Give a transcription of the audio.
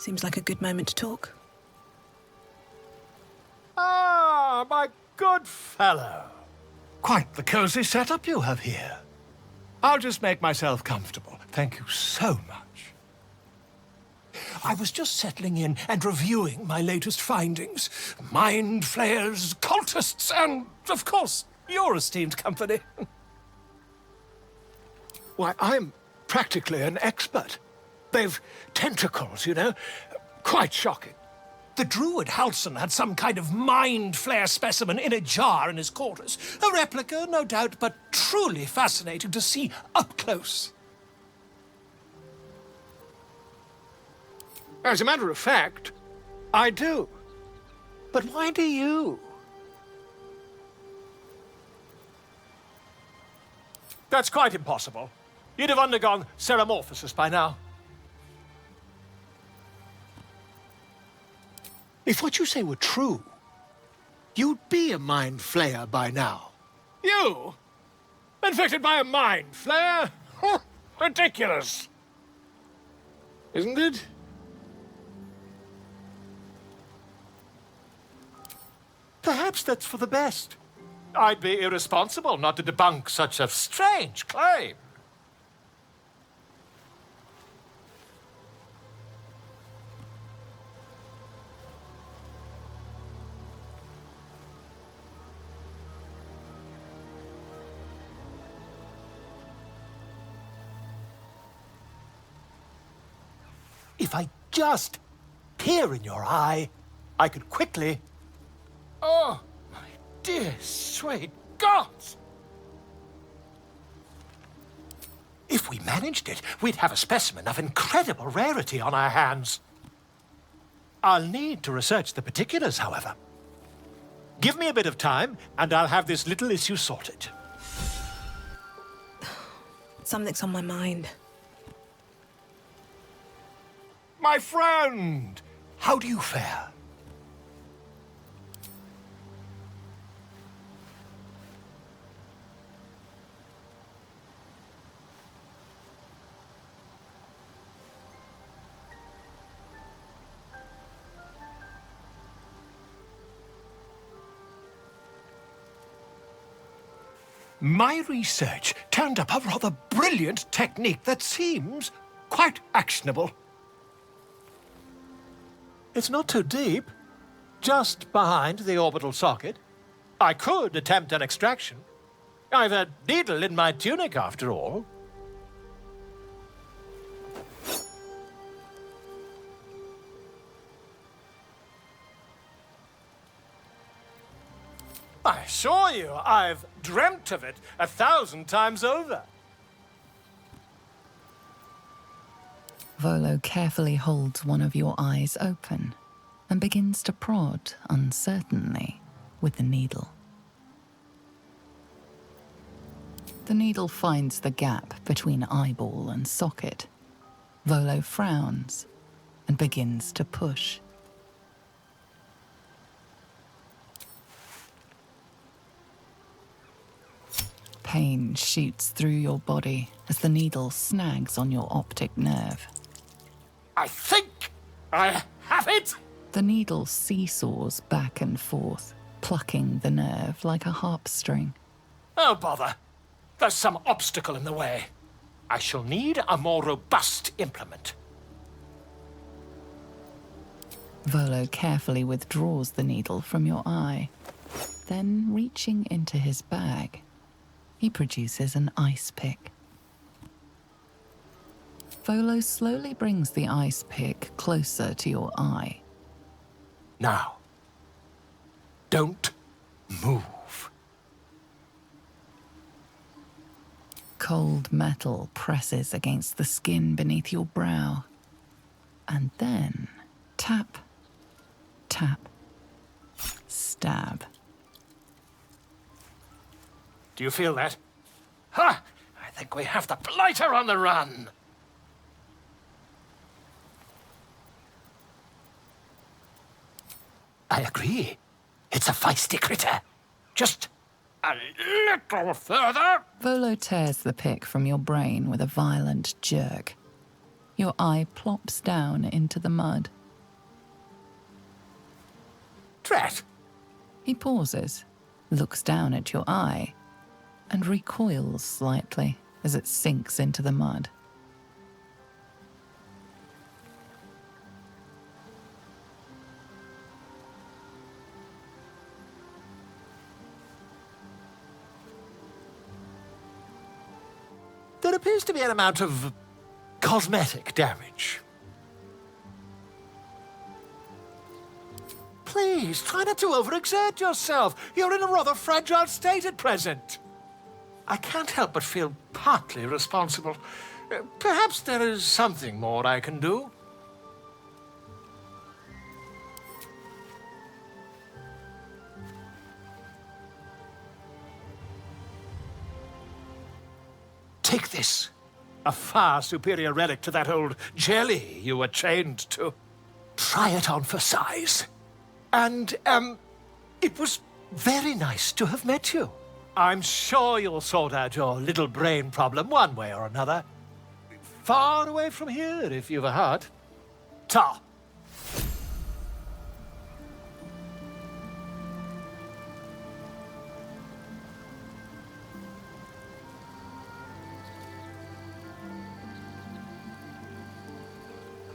Seems like a good moment to talk. Ah, my good fellow. Quite the cozy setup you have here. I'll just make myself comfortable. Thank you so much. I was just settling in and reviewing my latest findings. Mind flayers, cultists, and, of course, your esteemed company. Why, I'm practically an expert. They've tentacles, you know. Quite shocking. The druid Halson had some kind of mind flare specimen in a jar in his quarters. A replica, no doubt, but truly fascinating to see up close. As a matter of fact, I do. But why do you? That's quite impossible. You'd have undergone ceramorphosis by now. If what you say were true, you'd be a mind flayer by now. You? Infected by a mind flayer? Ridiculous. Isn't it? Perhaps that's for the best. I'd be irresponsible not to debunk such a strange claim. If I just peer in your eye, I could quickly... Oh, my dear sweet gods! If we managed it, we'd have a specimen of incredible rarity on our hands. I'll need to research the particulars, however. Give me a bit of time, and I'll have this little issue sorted. Something's on my mind. My friend! How do you fare? My research turned up a rather brilliant technique that seems quite actionable. It's not too deep, just behind the orbital socket. I could attempt an extraction. I've a needle in my tunic, after all. I assure you, I've dreamt of it 1,000 times over. Volo carefully holds one of your eyes open and begins to prod uncertainly with the needle. The needle finds the gap between eyeball and socket. Volo frowns and begins to push. Pain shoots through your body as the needle snags on your optic nerve. I think I have it! The needle seesaws back and forth, plucking the nerve like a harp string. Oh, bother. There's some obstacle in the way. I shall need a more robust implement. Volo carefully withdraws the needle from your eye. Then, reaching into his bag, he produces an ice pick. Volo slowly brings the ice pick closer to your eye. Now, don't move. Cold metal presses against the skin beneath your brow. And then, tap, tap, stab. Do you feel that? Ha! I think we have the blighter on the run. I agree. It's a feisty critter. Just a little further. Volo tears the pick from your brain with a violent jerk. Your eye plops down into the mud. Drat! He pauses, looks down at your eye, and recoils slightly as it sinks into the mud. There appears to be an amount of cosmetic damage. Please, try not to overexert yourself. You're in a rather fragile state at present. I can't help but feel partly responsible. Perhaps there is something more I can do. Take this. A far superior relic to that old jelly you were chained to. Try it on for size. And, it was very nice to have met you. I'm sure you'll sort out your little brain problem one way or another. Far away from here, if you've a heart. Ta!